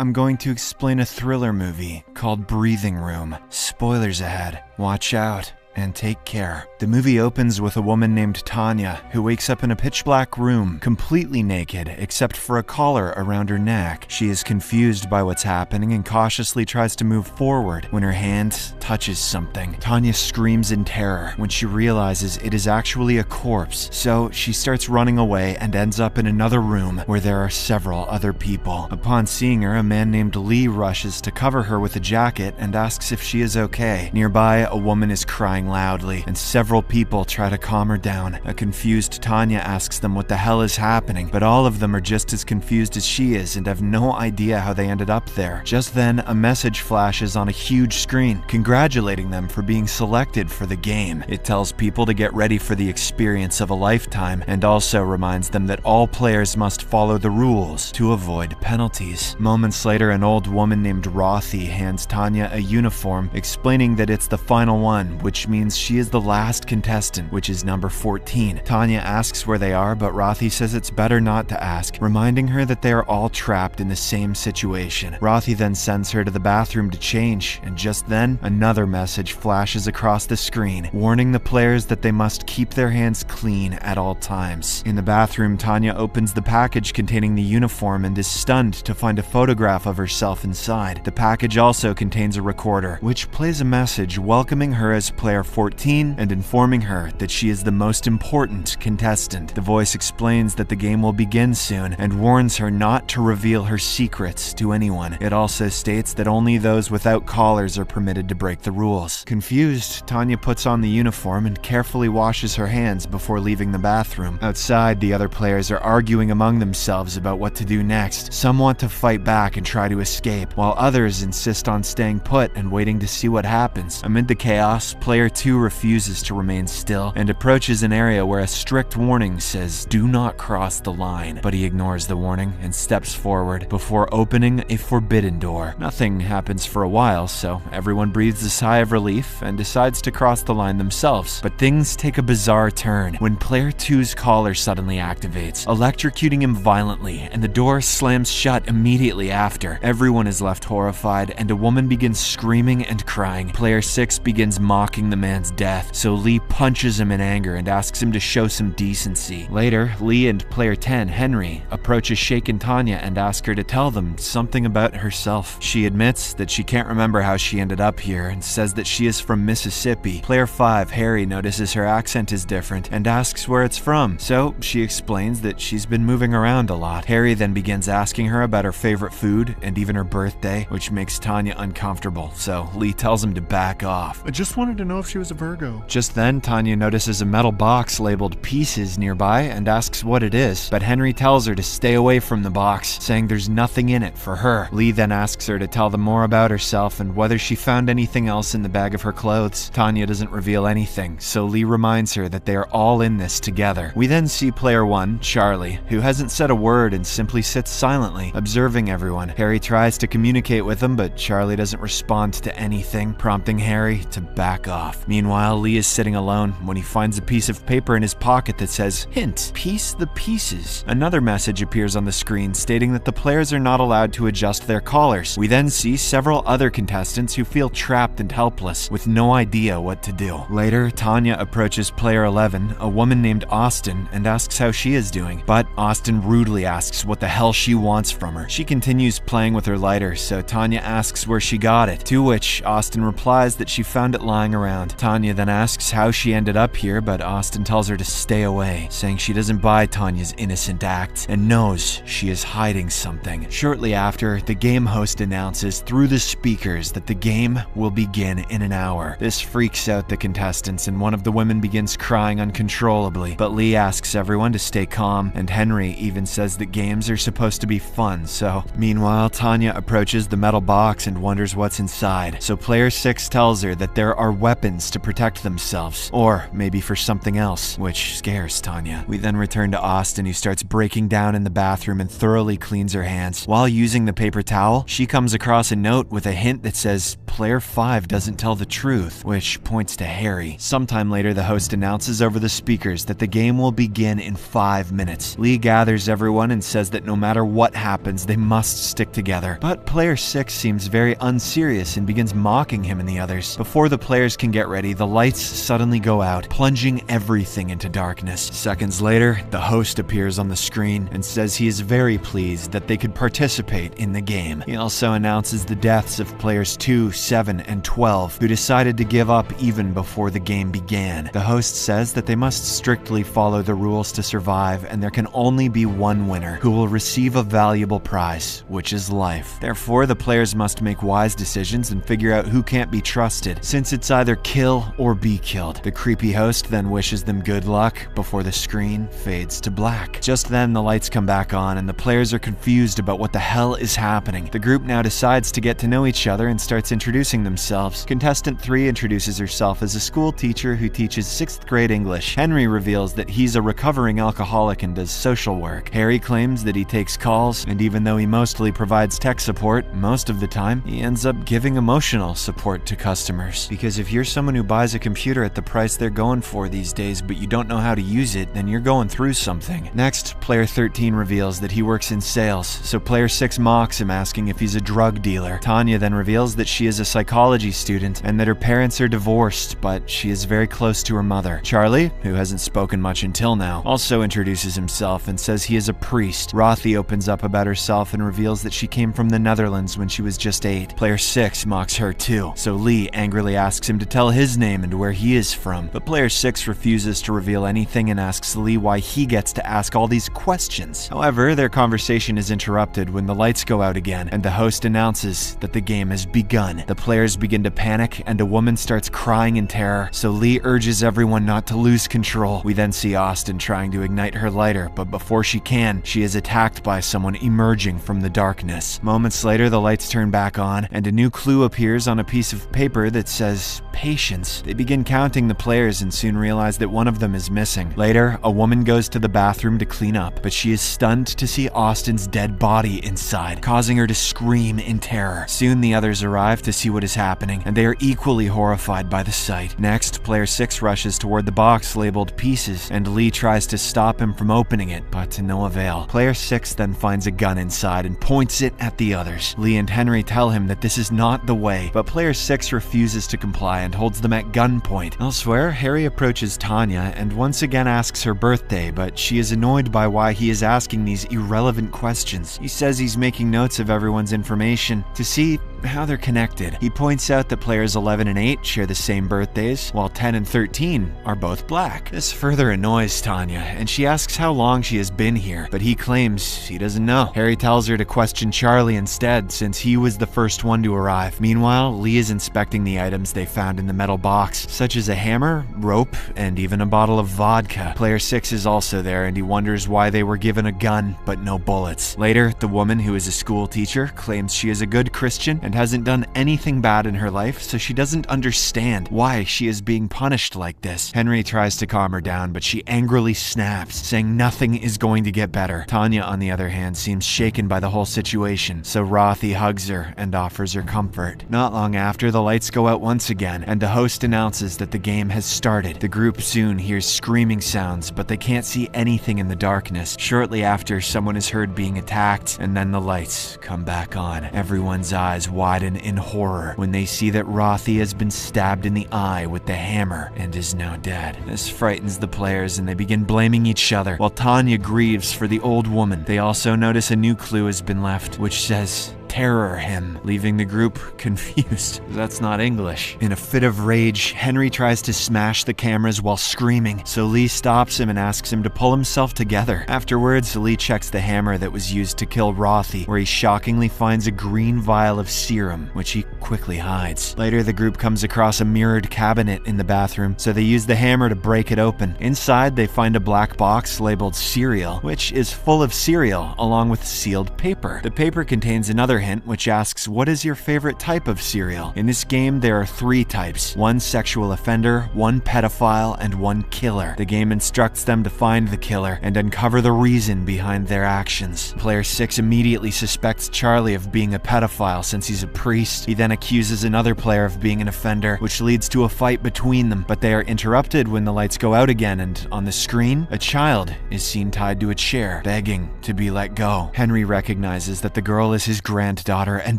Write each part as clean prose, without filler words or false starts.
I'm going to explain a thriller movie called Breathing Room. Spoilers ahead. Watch out. And take care. The movie opens with a woman named Tanya who wakes up in a pitch-black room, completely naked except for a collar around her neck. She is confused by what's happening and cautiously tries to move forward when her hand touches something. Tanya screams in terror when she realizes it is actually a corpse, so she starts running away and ends up in another room where there are several other people. Upon seeing her, a man named Lee rushes to cover her with a jacket and asks if she is okay. Nearby, a woman is crying loudly, and several people try to calm her down. A confused Tanya asks them what the hell is happening, but all of them are just as confused as she is and have no idea how they ended up there. Just then, a message flashes on a huge screen, congratulating them for being selected for the game. It tells people to get ready for the experience of a lifetime, and also reminds them that all players must follow the rules to avoid penalties. Moments later, an old woman named Rothy hands Tanya a uniform, explaining that it's the final one, which means she is the last contestant, which is number 14. Tanya asks where they are, but Rothy says it's better not to ask, reminding her that they are all trapped in the same situation. Rothy then sends her to the bathroom to change, and just then, another message flashes across the screen, warning the players that they must keep their hands clean at all times. In the bathroom, Tanya opens the package containing the uniform and is stunned to find a photograph of herself inside. The package also contains a recorder, which plays a message welcoming her as player 14 and informing her that she is the most important contestant. The voice explains that the game will begin soon and warns her not to reveal her secrets to anyone. It also states that only those without collars are permitted to break the rules. Confused, Tanya puts on the uniform and carefully washes her hands before leaving the bathroom. Outside, the other players are arguing among themselves about what to do next. Some want to fight back and try to escape, while others insist on staying put and waiting to see what happens. Amid the chaos, Player 2 refuses to remain still and approaches an area where a strict warning says, "Do not cross the line," but he ignores the warning and steps forward before opening a forbidden door. Nothing happens for a while, so everyone breathes a sigh of relief and decides to cross the line themselves. But things take a bizarre turn when Player 2's collar suddenly activates, electrocuting him violently, and the door slams shut immediately after. Everyone is left horrified, and a woman begins screaming and crying. Player 6 begins mocking the man's death, so Lee punches him in anger and asks him to show some decency. Later, Lee and Player 10, Henry, approach a shaken Tanya and ask her to tell them something about herself. She admits that she can't remember how she ended up here and says that she is from Mississippi. Player 5, Harry, notices her accent is different and asks where it's from, so she explains that she's been moving around a lot. Harry then begins asking her about her favorite food and even her birthday, which makes Tanya uncomfortable, so Lee tells him to back off. I just wanted to know if she was a Virgo. Just then, Tanya notices a metal box labeled Pieces nearby and asks what it is, but Henry tells her to stay away from the box, saying there's nothing in it for her. Lee then asks her to tell them more about herself and whether she found anything else in the bag of her clothes. Tanya doesn't reveal anything, so Lee reminds her that they are all in this together. We then see Player 1, Charlie, who hasn't said a word and simply sits silently, observing everyone. Harry tries to communicate with him, but Charlie doesn't respond to anything, prompting Harry to back off. Meanwhile, Lee is sitting alone when he finds a piece of paper in his pocket that says, "Hint, piece the pieces." Another message appears on the screen stating that the players are not allowed to adjust their collars. We then see several other contestants who feel trapped and helpless with no idea what to do. Later, Tanya approaches Player 11, a woman named Austin, and asks how she is doing, but Austin rudely asks what the hell she wants from her. She continues playing with her lighter, so Tanya asks where she got it, to which Austin replies that she found it lying around. Tanya then asks how she ended up here, but Austin tells her to stay away, saying she doesn't buy Tanya's innocent act and knows she is hiding something. Shortly after, the game host announces through the speakers that the game will begin in an hour. This freaks out the contestants, and one of the women begins crying uncontrollably, but Lee asks everyone to stay calm, and Henry even says that games are supposed to be fun, so. Meanwhile, Tanya approaches the metal box and wonders what's inside, so Player 6 tells her that there are weapons weapons to protect themselves, or maybe for something else, which scares Tanya. We then return to Austin, who starts breaking down in the bathroom and thoroughly cleans her hands. While using the paper towel, she comes across a note with a hint that says, "Player 5 doesn't tell the truth," which points to Harry. Sometime later, the host announces over the speakers that the game will begin in 5 minutes. Lee gathers everyone and says that no matter what happens, they must stick together. But player 6 seems very unserious and begins mocking him and the others. Before the players can get ready, the lights suddenly go out, plunging everything into darkness. Seconds later, the host appears on the screen and says he is very pleased that they could participate in the game. He also announces the deaths of players 2, 7, and 12, who decided to give up even before the game began. The host says that they must strictly follow the rules to survive, and there can only be one winner, who will receive a valuable prize, which is life. Therefore, the players must make wise decisions and figure out who can't be trusted, since it's either kill or be killed. The creepy host then wishes them good luck before the screen fades to black. Just then, the lights come back on, and the players are confused about what the hell is happening. The group now decides to get to know each other and starts introducing themselves. Contestant 3 introduces herself as a school teacher who teaches 6th grade English. Henry reveals that he's a recovering alcoholic and does social work. Harry claims that he takes calls, and even though he mostly provides tech support, most of the time, he ends up giving emotional support to customers. Because if you're someone who buys a computer at the price they're going for these days, but you don't know how to use it, then you're going through something. Next, player 13 reveals that he works in sales, so player 6 mocks him, asking if he's a drug dealer. Tanya then reveals that she is a psychology student and that her parents are divorced, but she is very close to her mother. Charlie, who hasn't spoken much until now, also introduces himself and says he is a priest. Rothy opens up about herself and reveals that she came from the Netherlands when she was just 8. Player 6 mocks her too, so Lee angrily asks him to tell his name and where he is from. But player 6 refuses to reveal anything and asks Lee why he gets to ask all these questions. However, their conversation is interrupted when the lights go out again, and the host announces that the game has begun. The players begin to panic, and a woman starts crying in terror, so Lee urges everyone not to lose control. We then see Austin trying to ignite her lighter, but before she can, she is attacked by someone emerging from the darkness. Moments later, the lights turn back on, and a new clue appears on a piece of paper that says, "Patience." They begin counting the players and soon realize that one of them is missing. Later, a woman goes to the bathroom to clean up, but she is stunned to see Austin's dead body inside, causing her to scream in terror. Soon the others arrive to see what is happening, and they are equally horrified by the sight. Next, player 6 rushes toward the box labeled pieces, and Lee tries to stop him from opening it, but to no avail. Player 6 then finds a gun inside and points it at the others. Lee and Henry tell him that this is not the way, but player 6 refuses to comply and holds them at gunpoint. Elsewhere, Harry approaches Tanya and once again asks her birthday, but she is annoyed by why he is asking these irrelevant questions. He says he's making notes of everyone's information to see how they're connected. He points out that players 11 and 8 share the same birthdays, while 10 and 13 are both black. This further annoys Tanya, and she asks how long she has been here, but he claims he doesn't know. Harry tells her to question Charlie instead, since he was the first one to arrive. Meanwhile, Lee is inspecting the items they found in the metal box, such as a hammer, rope, and even a bottle of vodka. Player 6 is also there, and he wonders why they were given a gun, but no bullets. Later, the woman, who is a school teacher, claims she is a good Christian and hasn't done anything bad in her life, so she doesn't understand why she is being punished like this. Henry tries to calm her down, but she angrily snaps, saying nothing is going to get better. Tanya, on the other hand, seems shaken by the whole situation, so Rothy hugs her and offers her comfort. Not long after, the lights go out once again, and the host announces that the game has started. The group soon hears screaming sounds, but they can't see anything in the darkness. Shortly after, someone is heard being attacked, and then the lights come back on. Everyone's eyes widen in horror when they see that Rothy has been stabbed in the eye with the hammer and is now dead. This frightens the players and they begin blaming each other, while Tanya grieves for the old woman. They also notice a new clue has been left, which says, "Terror him," leaving the group confused. That's not English. In a fit of rage, Henry tries to smash the cameras while screaming, so Lee stops him and asks him to pull himself together. Afterwards, Lee checks the hammer that was used to kill Rothy, where he shockingly finds a green vial of serum, which he quickly hides. Later, the group comes across a mirrored cabinet in the bathroom, so they use the hammer to break it open. Inside, they find a black box labeled cereal, which is full of cereal, along with sealed paper. The paper contains another hint which asks, what is your favorite type of serial? In this game, there are 3 types: 1 sexual offender, 1 pedophile, and 1 killer. The game instructs them to find the killer and uncover the reason behind their actions. Player 6 immediately suspects Charlie of being a pedophile since he's a priest. He then accuses another player of being an offender, which leads to a fight between them, but they are interrupted when the lights go out again, and on the screen, a child is seen tied to a chair, begging to be let go. Henry recognizes that the girl is his granddaughter and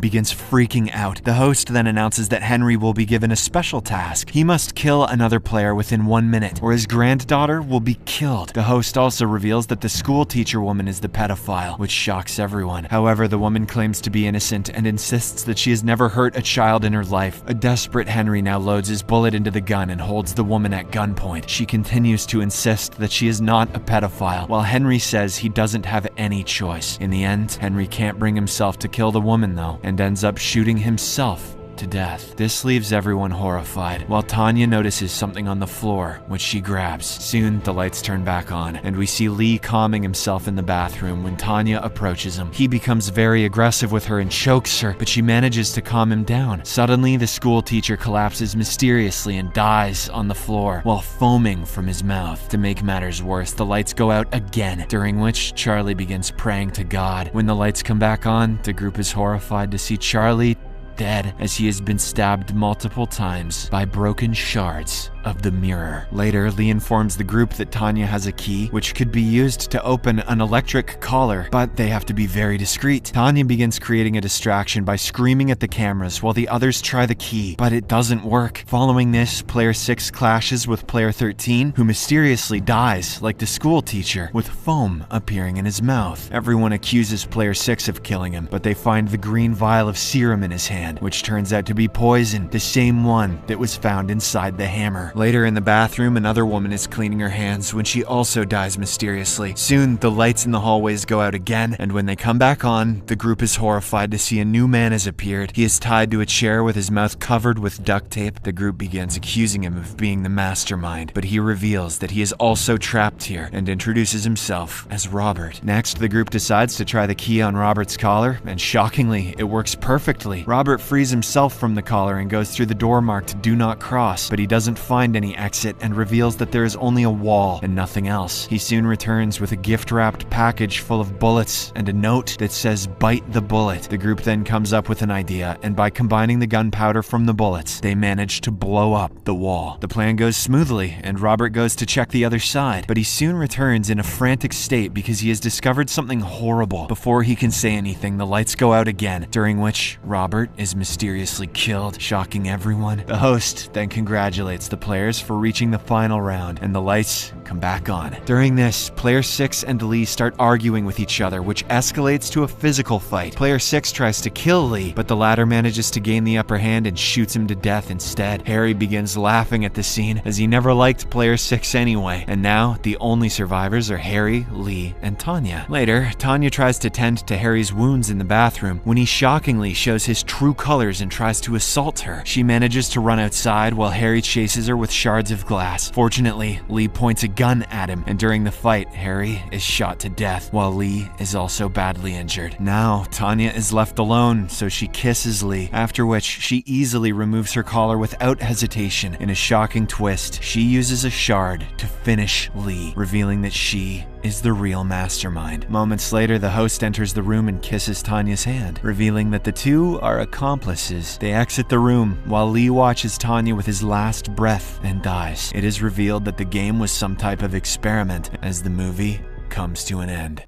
begins freaking out. The host then announces that Henry will be given a special task. He must kill another player within 1 minute, or his granddaughter will be killed. The host also reveals that the school teacher woman is the pedophile, which shocks everyone. However, the woman claims to be innocent and insists that she has never hurt a child in her life. A desperate Henry now loads his bullet into the gun and holds the woman at gunpoint. She continues to insist that she is not a pedophile, while Henry says he doesn't have any choice. In the end, Henry can't bring himself to kill the woman though, and ends up shooting himself to death. This leaves everyone horrified, while Tanya notices something on the floor, which she grabs. Soon, the lights turn back on, and we see Lee calming himself in the bathroom when Tanya approaches him. He becomes very aggressive with her and chokes her, but she manages to calm him down. Suddenly, the school teacher collapses mysteriously and dies on the floor, while foaming from his mouth. To make matters worse, the lights go out again, during which Charlie begins praying to God. When the lights come back on, the group is horrified to see Charlie dead, as he has been stabbed multiple times by broken shards of the mirror. Later, Lee informs the group that Tanya has a key which could be used to open an electric collar, but they have to be very discreet. Tanya begins creating a distraction by screaming at the cameras while the others try the key, but it doesn't work. Following this, player 6 clashes with player 13, who mysteriously dies like the school teacher, with foam appearing in his mouth. Everyone accuses player 6 of killing him, but they find the green vial of serum in his hand, which turns out to be poison, the same one that was found inside the hammer. Later in the bathroom, another woman is cleaning her hands when she also dies mysteriously. Soon, the lights in the hallways go out again, and when they come back on, the group is horrified to see a new man has appeared. He is tied to a chair with his mouth covered with duct tape. The group begins accusing him of being the mastermind, but he reveals that he is also trapped here and introduces himself as Robert. Next, the group decides to try the key on Robert's collar, and shockingly, it works perfectly. Robert frees himself from the collar and goes through the door marked "Do Not Cross," but he doesn't find any exit and reveals that there is only a wall and nothing else. He soon returns with a gift-wrapped package full of bullets and a note that says "Bite the bullet." The group then comes up with an idea, and by combining the gunpowder from the bullets, they manage to blow up the wall. The plan goes smoothly, and Robert goes to check the other side, but he soon returns in a frantic state because he has discovered something horrible. Before he can say anything, the lights go out again, during which Robert is mysteriously killed, shocking everyone. The host then congratulates the players for reaching the final round, and the lights come back on. During this, player 6 and Lee start arguing with each other, which escalates to a physical fight. Player 6 tries to kill Lee, but the latter manages to gain the upper hand and shoots him to death instead. Harry begins laughing at the scene, as he never liked player 6 anyway, and now the only survivors are Harry, Lee, and Tanya. Later, Tanya tries to tend to Harry's wounds in the bathroom when he shockingly shows his true colors and tries to assault her. She manages to run outside while Harry chases her with shards of glass. Fortunately, Lee points a gun at him, and during the fight, Harry is shot to death, while Lee is also badly injured. Now, Tanya is left alone, so she kisses Lee, after which she easily removes her collar without hesitation. In a shocking twist, she uses a shard to finish Lee, revealing that she is the real mastermind. Moments later, the host enters the room and kisses Tanya's hand, revealing that the two are accomplices. They exit the room, while Lee watches Tanya with his last breath and dies. It is revealed that the game was some type of experiment, as the movie comes to an end.